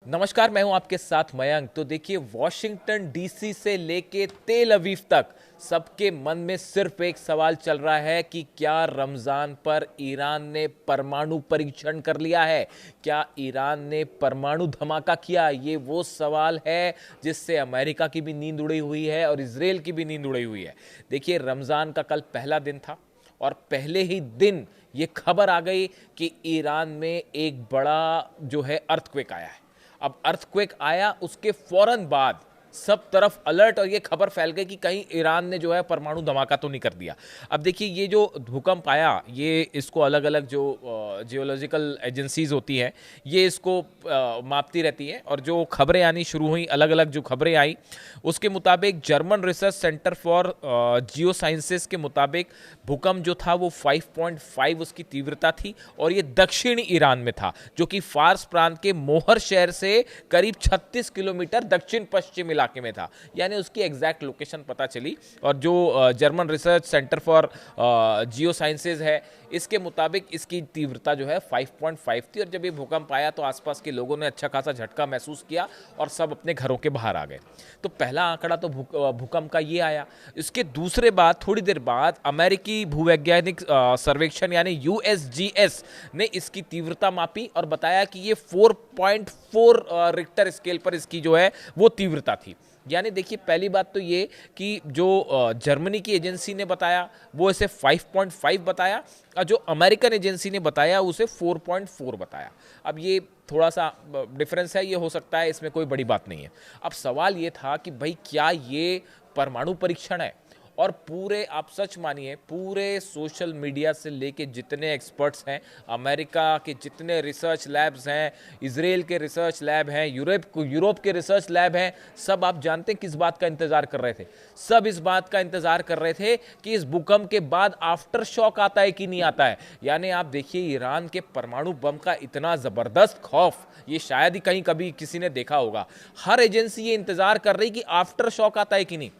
नमस्कार, मैं हूं आपके साथ मयंक। तो देखिए, वॉशिंगटन डीसी से लेके तेल अवीव तक सबके मन में सिर्फ एक सवाल चल रहा है कि क्या रमजान पर ईरान ने परमाणु परीक्षण कर लिया है, क्या ईरान ने परमाणु धमाका किया। ये वो सवाल है जिससे अमेरिका की भी नींद उड़ी हुई है और इजराइल की भी नींद उड़ी हुई है। देखिए, रमजान का कल पहला दिन था और पहले ही दिन ये खबर आ गई कि ईरान में एक बड़ा जो है अर्थक्वेक आया है। अब अर्थक्वेक आया, उसके फौरन बाद सब तरफ अलर्ट और ये खबर फैल गई कि कहीं ईरान ने जो है परमाणु धमाका तो नहीं कर दिया। अब देखिए, ये जो भूकंप आया, ये इसको अलग अलग जो जियोलॉजिकल एजेंसीज होती हैं, ये इसको मापती रहती हैं। और जो खबरें आनी शुरू हुई, अलग अलग जो खबरें आई, उसके मुताबिक German research centre for Jio sciences के मुताबिक भूकंप जो था वो 5.5 उसकी तीव्रता थी और ये दक्षिणी ईरान में था, जो कि फार्स प्रांत के मोहर शहर से करीब 36 किलोमीटर दक्षिण पश्चिम इलाके में था। यानी उसकी एग्जैक्ट लोकेशन पता चली। और जो German research centre for Jio sciences है, इसके मुताबिक इसकी तीव्रता जो है 5.5 थी। और जब ये भूकंप आया तो आसपास के लोगों ने अच्छा खासा झटका महसूस किया और सब अपने घरों के बाहर आ गए। तो पहला आंकड़ा तो भूकंप का ये आया। इसके दूसरे बाद, थोड़ी देर बाद, अमेरिकी भूवैज्ञानिक सर्वेक्षण यानी यूएसजीएस ने इसकी तीव्रता मापी और बताया कि ये 4.4 रिक्टर स्केल पर इसकी जो है वो तीव्रता थी। यानी देखिए, पहली बात तो ये कि जो जर्मनी की एजेंसी ने बताया वो इसे 5.5 बताया और जो अमेरिकन एजेंसी ने बताया उसे 4.4 बताया। अब ये थोड़ा सा डिफरेंस है, ये हो सकता है, इसमें कोई बड़ी बात नहीं है। अब सवाल ये था कि भाई क्या ये परमाणु परीक्षण है। और पूरे, आप सच मानिए, पूरे सोशल मीडिया से लेके जितने एक्सपर्ट्स हैं, अमेरिका के जितने रिसर्च लैब्स हैं, इजराइल के रिसर्च लैब हैं, यूरोप के रिसर्च लैब हैं, सब आप जानते हैं किस बात का इंतजार कर रहे थे। सब इस बात का इंतजार कर रहे थे कि इस भूकंप के बाद आफ्टर शॉक आता है कि नहीं आता है। यानी आप देखिए, ईरान के परमाणु बम का इतना जबरदस्त खौफ ये शायद ही कहीं कभी किसी ने देखा होगा। हर एजेंसी ये इंतजार कर रही कि आफ्टर शॉक आता है कि नहीं।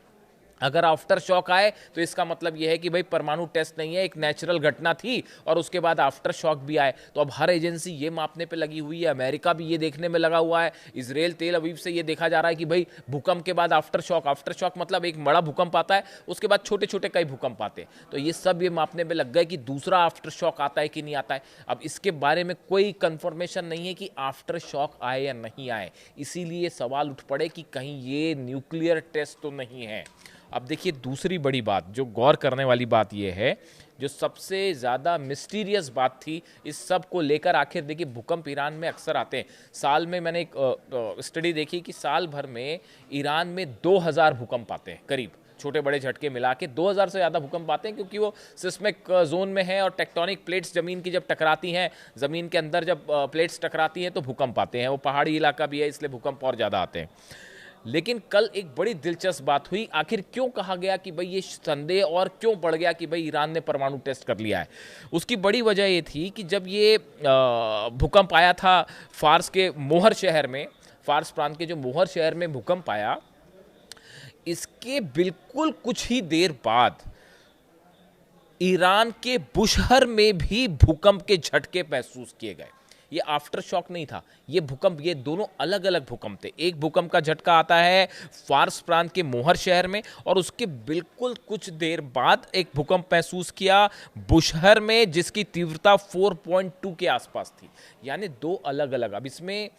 अगर आफ्टर शॉक आए तो इसका मतलब यह है कि भाई परमाणु टेस्ट नहीं है, एक नेचुरल घटना थी और उसके बाद आफ्टर शॉक भी आए। तो अब हर एजेंसी ये मापने पे लगी हुई है, अमेरिका भी ये देखने में लगा हुआ है, इजराइल तेल अवीव से ये देखा जा रहा है कि भाई भूकंप के बाद आफ्टर शॉक। आफ्टर शॉक मतलब एक बड़ा भूकंप आता है, उसके बाद छोटे छोटे कई भूकंप आते हैं। तो ये सब ये मापने में लग गए कि दूसरा आफ्टर शॉक आता है कि नहीं आता है। अब इसके बारे में कोई कंफर्मेशन नहीं है कि आफ्टर शॉक आए या नहीं आए, इसीलिए सवाल उठ पड़े कि कहीं ये न्यूक्लियर टेस्ट तो नहीं है। अब देखिए, दूसरी बड़ी बात, जो गौर करने वाली बात यह है, जो सबसे ज़्यादा मिस्टीरियस बात थी इस सब को लेकर, आखिर देखिए, भूकंप ईरान में अक्सर आते हैं। साल में मैंने एक स्टडी देखी कि साल भर में ईरान में 2000 भूकंप आते हैं, करीब छोटे बड़े झटके मिला के 2000 से ज़्यादा भूकंप आते हैं, क्योंकि वो सिस्मिक जोन में है और टेक्टोनिक प्लेट्स ज़मीन की जब टकराती हैं, ज़मीन के अंदर जब प्लेट्स टकराती हैं तो भूकंप आते हैं। वो पहाड़ी इलाका भी है, इसलिए भूकंप और ज़्यादा आते हैं। लेकिन कल एक बड़ी दिलचस्प बात हुई। आखिर क्यों कहा गया कि भाई ये संदेह और क्यों बढ़ गया कि भाई ईरान ने परमाणु टेस्ट कर लिया है। उसकी बड़ी वजह ये थी कि जब ये भूकंप आया था फार्स के मोहर शहर में, फार्स प्रांत के जो मोहर शहर में भूकंप आया, इसके बिल्कुल कुछ ही देर बाद ईरान के बुशहर में भी भूकंप के झटके महसूस किए गए। ये आफ्टर शॉक नहीं था, ये भूकंप, ये दोनों अलग अलग भूकंप थे। एक भूकंप का झटका आता है फार्स प्रांत के मोहर शहर में और उसके बिल्कुल कुछ देर बाद एक भूकंप महसूस किया बुशहर में, जिसकी तीव्रता 4.2 के आसपास थी। यानी दो अलग अलग। अब इसमें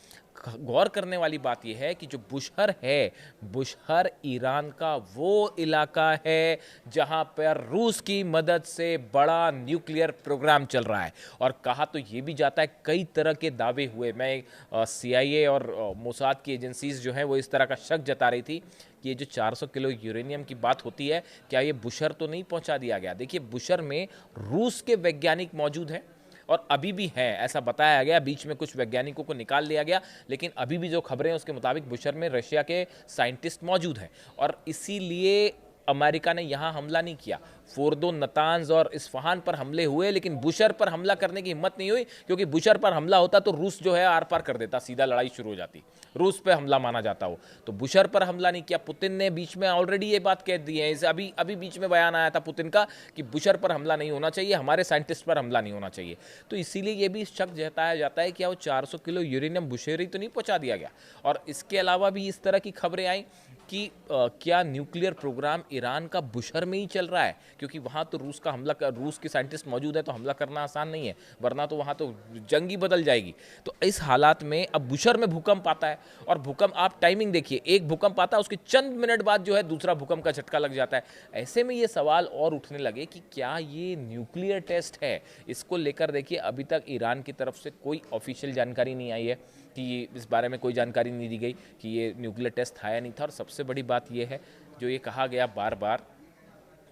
गौर करने वाली बात यह है कि जो बुशहर है, बुशहर ईरान का वो इलाका है जहां पर रूस की मदद से बड़ा न्यूक्लियर प्रोग्राम चल रहा है। और कहा तो ये भी जाता है, कई तरह के दावे हुए। मैं सीआईए और मोसाद की एजेंसीज जो हैं वो इस तरह का शक जता रही थी कि ये जो 400 किलो यूरेनियम की बात होती है, क्या ये बुशहर तो नहीं पहुंचा दिया गया। देखिए, बुशहर में रूस के वैज्ञानिक मौजूद हैं और अभी भी है, ऐसा बताया गया। बीच में कुछ वैज्ञानिकों को निकाल लिया गया, लेकिन अभी भी जो खबरें हैं उसके मुताबिक बुशहर में रशिया के साइंटिस्ट मौजूद हैं। और इसीलिए अमेरिका ने यहाँ हमला नहीं किया। फोर्दो, नतांज और इस्फहान पर हमले हुए, लेकिन बुशर पर हमला करने की हिम्मत नहीं हुई, क्योंकि बुशर पर हमला होता तो रूस जो है आर पार कर देता, सीधा लड़ाई शुरू हो जाती, रूस पे हमला माना जाता हो। तो बुशर पर हमला नहीं किया। पुतिन ने बीच में ऑलरेडी ये बात कह दी है, इसे अभी अभी बीच में बयान आया था पुतिन का कि बुशर पर हमला नहीं होना चाहिए, हमारे साइंटिस्ट पर हमला नहीं होना चाहिए। तो इसीलिए ये भी शक जताया जाता है कि वो 400 किलो यूरेनियम बुशेरी तो नहीं पहुंचा दिया गया। और इसके अलावा भी इस तरह की खबरें आई कि क्या न्यूक्लियर प्रोग्राम ईरान का बुशर में ही चल रहा है, क्योंकि वहाँ तो रूस के साइंटिस्ट मौजूद है, तो हमला करना आसान नहीं है, वरना तो वहाँ तो जंग ही बदल जाएगी। तो इस हालात में अब बुशर में भूकंप आता है, और भूकंप आप टाइमिंग देखिए, एक भूकंप आता है उसके चंद मिनट बाद जो है दूसरा भूकंप का झटका लग जाता है। ऐसे में ये सवाल और उठने लगे कि क्या ये न्यूक्लियर टेस्ट है। इसको लेकर देखिए अभी तक ईरान की तरफ से कोई ऑफिशियल जानकारी नहीं आई है कि इस बारे में कोई जानकारी नहीं दी गई कि ये न्यूक्लियर टेस्ट था या नहीं था। और सबसे बड़ी बात ये है जो ये कहा गया बार बार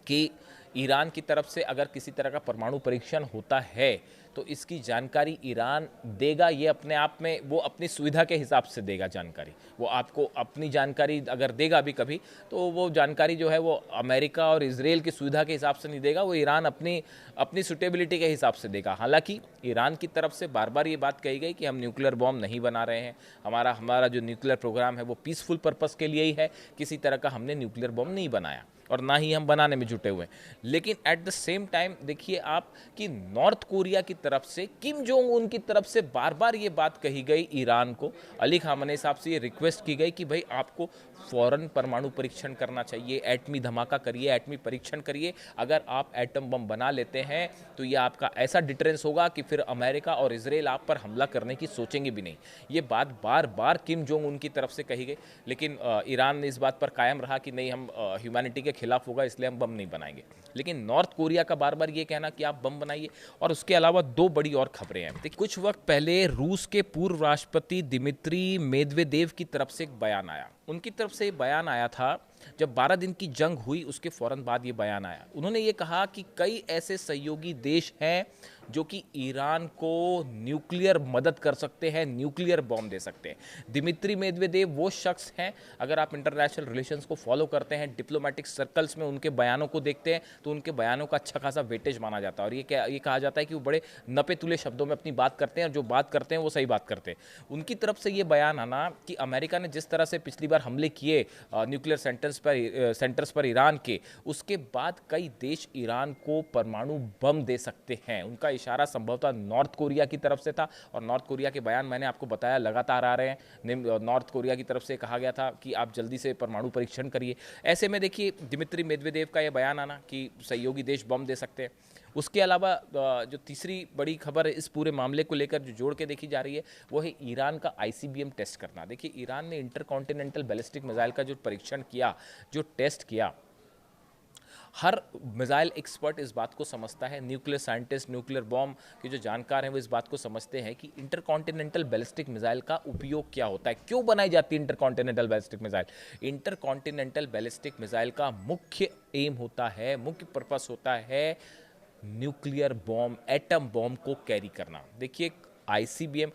कि ईरान की तरफ से अगर किसी तरह का परमाणु परीक्षण होता है तो इसकी जानकारी ईरान देगा। ये अपने आप में वो अपनी सुविधा के हिसाब से देगा जानकारी। वो आपको अपनी जानकारी अगर देगा भी कभी, तो वो जानकारी जो है वो अमेरिका और इजराइल की सुविधा के हिसाब से नहीं देगा, वो ईरान अपनी सुटेबिलिटी के हिसाब से देगा। हालांकि ईरान की तरफ से बार बार ये बात कही गई कि हम न्यूक्लियर बॉम्ब नहीं बना रहे हैं, हमारा जो न्यूक्लियर प्रोग्राम है वो पीसफुल पर्पस के लिए ही है, किसी तरह का हमने न्यूक्लियर बॉम्ब नहीं बनाया और ना ही हम बनाने में जुटे हुए हैं। लेकिन एट द सेम टाइम देखिए आप कि नॉर्थ कोरिया की तरफ से, किम जोंग उन की तरफ से बार बार ये बात कही गई ईरान को, अली खामनेई साहब से ये रिक्वेस्ट की गई कि भाई आपको फौरन परमाणु परीक्षण करना चाहिए, एटमी धमाका करिए, एटमी परीक्षण करिए। अगर आप एटम बम बना लेते हैं तो ये आपका ऐसा डिटरेंस होगा कि फिर अमेरिका और इजराइल आप पर हमला करने की सोचेंगे भी नहीं। ये बात बार बार किम जोंग उन की तरफ से कही गई, लेकिन ईरान ने इस बात पर कायम रहा कि नहीं, हम ह्यूमैनिटी के खिलाफ होगा इसलिए हम बम नहीं बनाएंगे। लेकिन नॉर्थ कोरिया का बार बार ये कहना कि आप बम बनाइए। और उसके अलावा दो बड़ी और खबरें हैं। देखिए कुछ वक्त पहले रूस के पूर्व राष्ट्रपति दिमित्री मेदवेदेव की तरफ से एक बयान आया। उनकी तरफ से ये बयान आया था जब 12 दिन की जंग हुई, उसके फौरन बाद ये बयान आया। उन्होंने ये कहा कि कई ऐसे सहयोगी देश हैं जो कि ईरान को न्यूक्लियर मदद कर सकते हैं, न्यूक्लियर बॉम्ब दे सकते हैं। दिमित्री मेदवेदेव वो शख्स हैं, अगर आप इंटरनेशनल रिलेशंस को फॉलो करते हैं, डिप्लोमेटिक सर्कल्स में उनके बयानों को देखते हैं, तो उनके बयानों का अच्छा खासा वेटेज माना जाता है। और ये कहा जाता है कि वो बड़े नपे तुले शब्दों में अपनी बात करते हैं, और जो बात करते हैं वो सही बात करते हैं। उनकी तरफ से ये बयान आना कि अमेरिका ने जिस तरह से पिछली बार हमले किए न्यूक्लियर सेंटर्स पर ईरान के, उसके बाद कई देश ईरान को परमाणु बम दे सकते हैं। उनका इशारा संभवतः नॉर्थ कोरिया की तरफ से था, और नॉर्थ कोरिया के बयान मैंने आपको बताया लगातार आ रहे हैं। नॉर्थ कोरिया की तरफ से कहा गया था कि आप जल्दी से परमाणु परीक्षण करिए। ऐसे में देखिए दिमित्री मेदवेदेव का यह बयान आना कि सहयोगी देश बम दे सकते हैं। उसके अलावा जो तीसरी बड़ी खबर है इस पूरे मामले को लेकर जो जोड़ के देखी जा रही है वो है ईरान का आईसीबीएम टेस्ट करना। देखिए ईरान ने इंटरकॉन्टिनेंटल बैलिस्टिक मिसाइल का जो परीक्षण किया, जो टेस्ट किया, हर मिसाइल एक्सपर्ट इस बात को समझता है, न्यूक्लियर साइंटिस्ट, न्यूक्लियर बॉम्ब के जो जानकार हैं वो इस बात को समझते हैं कि इंटरकॉन्टिनेंटल बैलिस्टिक मिसाइल का उपयोग क्या होता है, क्यों बनाई जाती है intercontinental ballistic missile. Intercontinental ballistic missile का मुख्य एम होता है, मुख्य पर्पस होता है न्यूक्लियर बॉम्ब, एटम बॉम्ब को कैरी करना। देखिए आईसीबीएम,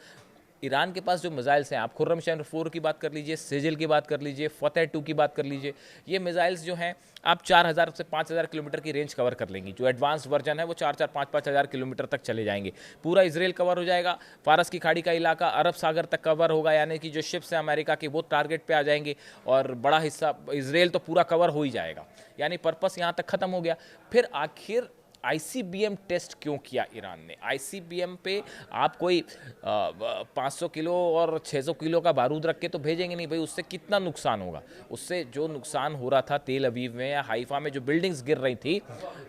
ईरान के पास जो मिसाइल्स हैं, आप खुर्रमशहर 4 की बात कर लीजिए, सेजल की बात कर लीजिए, फतेह 2 की बात कर लीजिए, ये मिसाइल्स जो हैं आप 4000 से 5000 किलोमीटर की रेंज कवर कर लेंगी। जो एडवांस वर्जन है वो 4-4, 5-5 हज़ार किलोमीटर तक चले जाएंगे। पूरा इजराइल कवर हो जाएगा, फारस की खाड़ी का इलाका, अरब सागर तक कवर होगा, यानी कि जो शिप्स हैं अमेरिका की वो टारगेट पे आ जाएंगे, और बड़ा हिस्सा इजराइल तो पूरा कवर हो ही जाएगा। यानी पर्पस यहाँ तक खत्म हो गया। फिर आखिर आईसीबीएम टेस्ट क्यों किया ईरान ने? आईसीबीएम पे आप कोई 500 किलो और 600 किलो का बारूद रख के तो भेजेंगे नहीं भाई, उससे कितना नुकसान होगा। उससे जो नुकसान हो रहा था तेल अवीव में या हाइफा में जो बिल्डिंग्स गिर रही थी,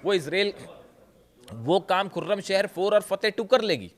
वो इजराइल वो काम खुर्रमशहर 4 और फतेह 2 कर लेगी,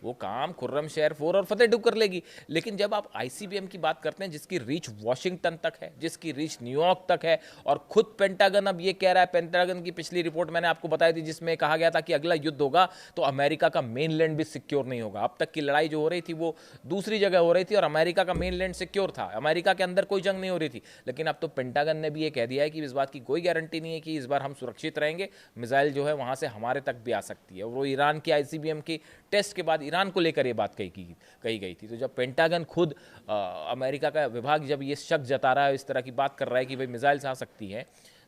वो काम खुर्रमशहर 4 और फतेह 2 कर लेगी। लेकिन जब आप आईसीबीएम की बात करते हैं जिसकी रीच वॉशिंगटन तक है, जिसकी रीच न्यूयॉर्क तक है, और खुद पेंटागन अब ये कह रहा है, पेंटागन की पिछली रिपोर्ट मैंने आपको बताई थी जिसमें कहा गया था कि अगला युद्ध होगा तो अमेरिका का मेनलैंड भी सिक्योर नहीं होगा। अब तक की लड़ाई जो हो रही थी वो दूसरी जगह हो रही थी और अमेरिका का मेनलैंड सिक्योर था, अमेरिका के अंदर कोई जंग नहीं हो रही थी। लेकिन अब तो पेंटागन ने भी ये कह दिया है कि इस बात की कोई गारंटी नहीं है कि इस बार हम सुरक्षित रहेंगे, मिसाइल जो है वहां से हमारे तक भी आ सकती है। और वो ईरान की आईसीबीएम की टेस्ट के बाद ईरान को लेकर ये बात कही गई थी। तो जब पेंटागन खुद अमेरिका का विभाग जब ये शक जता रहा है, इस तरह की बात कर रहा है कि भाई मिसाइल्स आ सकती हैं,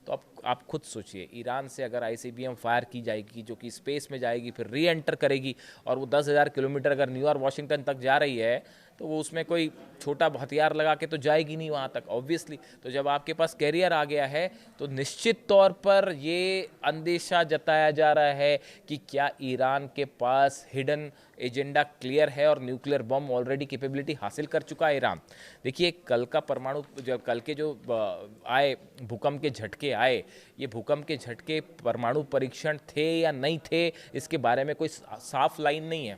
तो अब आप खुद सोचिए, ईरान से अगर आईसीबीएम फायर की जाएगी, जो कि स्पेस में जाएगी, फिर री एंटर करेगी, और वो 10,000 किलोमीटर अगर न्यूयॉर्क वाशिंगटन तक जा रही है, तो वो उसमें कोई छोटा हथियार लगा के तो जाएगी नहीं वहाँ तक ऑब्वियसली। तो जब आपके पास कैरियर आ गया है, तो निश्चित तौर पर ये अंदेशा जताया जा रहा है कि क्या ईरान के पास हिडन एजेंडा क्लियर है और न्यूक्लियर बम ऑलरेडी कैपेबिलिटी हासिल कर चुका है ईरान। देखिए, कल का परमाणु, जब कल के जो आए भूकंप के झटके आए, ये भूकंप के झटके परमाणु परीक्षण थे या नहीं थे, इसके बारे में कोई साफ लाइन नहीं है,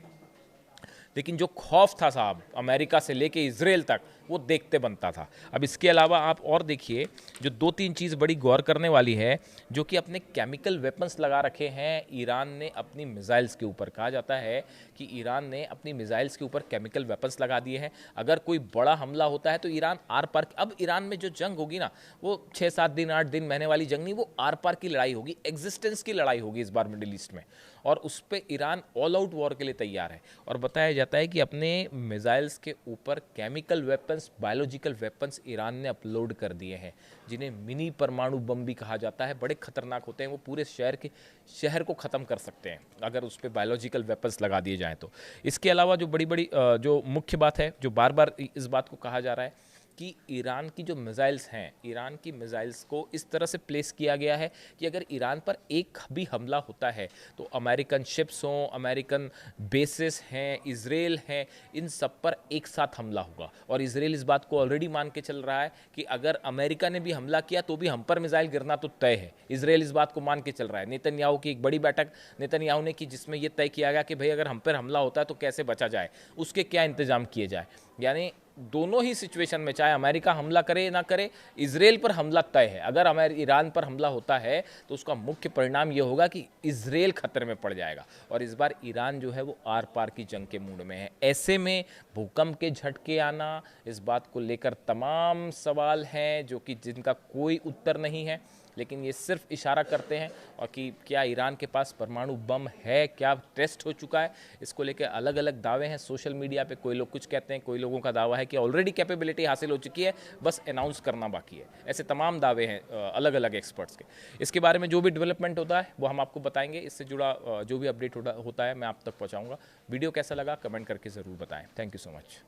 लेकिन जो खौफ था साहब, अमेरिका से लेके इजराइल तक, वो देखते बनता था। अब इसके अलावा आप और देखिए, जो 2-3 चीज़ बड़ी गौर करने वाली है, जो कि अपने केमिकल वेपन्स लगा रखे हैं ईरान ने अपनी मिसाइल्स के ऊपर। कहा जाता है कि ईरान ने अपनी मिसाइल्स के ऊपर केमिकल वेपन्स लगा दिए हैं। अगर कोई बड़ा हमला होता है तो ईरान आर पार, अब ईरान में जो जंग होगी ना, वो 6-7 दिन 8 दिन महीने वाली जंग नहीं, वो आर पार की लड़ाई होगी, एग्जिस्टेंस की लड़ाई होगी इस बार मिडिल ईस्ट में, और उस पर ईरान ऑल आउट वॉर के लिए तैयार है। और बताया जाता है कि अपने मिसाइल्स के ऊपर chemical weapons, biological weapons Iran ने अपलोड कर दिए हैं, जिन्हें मिनी परमाणु बम भी कहा जाता है। बड़े खतरनाक होते हैं, वो पूरे शहर को ख़त्म कर सकते हैं अगर उस पर बायोलॉजिकल वेपन्स लगा दिए जाएँ तो। इसके अलावा जो बड़ी बड़ी जो मुख्य बात है, जो बार बार इस बात को कहा जा रहा है कि ईरान की जो मिसाइल्स हैं, ईरान की मिसाइल्स को इस तरह से प्लेस किया गया है कि अगर ईरान पर एक भी हमला होता है तो अमेरिकन शिप्स हों, अमेरिकन बेसिस हैं, इजराइल हैं, इन सब पर एक साथ हमला होगा। और इजराइल इस बात को ऑलरेडी मान के चल रहा है कि अगर अमेरिका ने भी हमला किया तो भी हम पर मिसाइल गिरना तो तय है। इजराइल इस बात को मान के चल रहा है। नेतन्याहू की एक बड़ी बैठक नेतन्याहू ने की, जिसमें यह तय किया गया कि भाई अगर हम पर हमला होता है तो कैसे बचा जाए, उसके क्या इंतजाम किए जाए। यानी दोनों ही सिचुएशन में, चाहे अमेरिका हमला करे ना करे, इजराइल पर हमला तय है। अगर ईरान पर हमला होता है तो उसका मुख्य परिणाम यह होगा कि इजराइल खतरे में पड़ जाएगा। और इस बार ईरान जो है वो आर पार की जंग के मूड में है। ऐसे में भूकंप के झटके आना, इस बात को लेकर तमाम सवाल हैं जो कि जिनका कोई उत्तर नहीं है, लेकिन ये सिर्फ इशारा करते हैं। और कि क्या ईरान के पास परमाणु बम है, क्या टेस्ट हो चुका है, इसको लेकर अलग अलग दावे हैं सोशल मीडिया पे। कोई लोग कुछ कहते हैं, कोई लोगों का दावा है कि ऑलरेडी कैपेबिलिटी हासिल हो चुकी है, बस अनाउंस करना बाकी है। ऐसे तमाम दावे हैं अलग अलग एक्सपर्ट्स के। इसके बारे में जो भी डेवलपमेंट होता है वो हम आपको बताएंगे। इससे जुड़ा जो भी अपडेट होता है मैं आप तक पहुँचाऊँगा। वीडियो कैसा लगा कमेंट करके ज़रूर बताएँ। Thank you so much.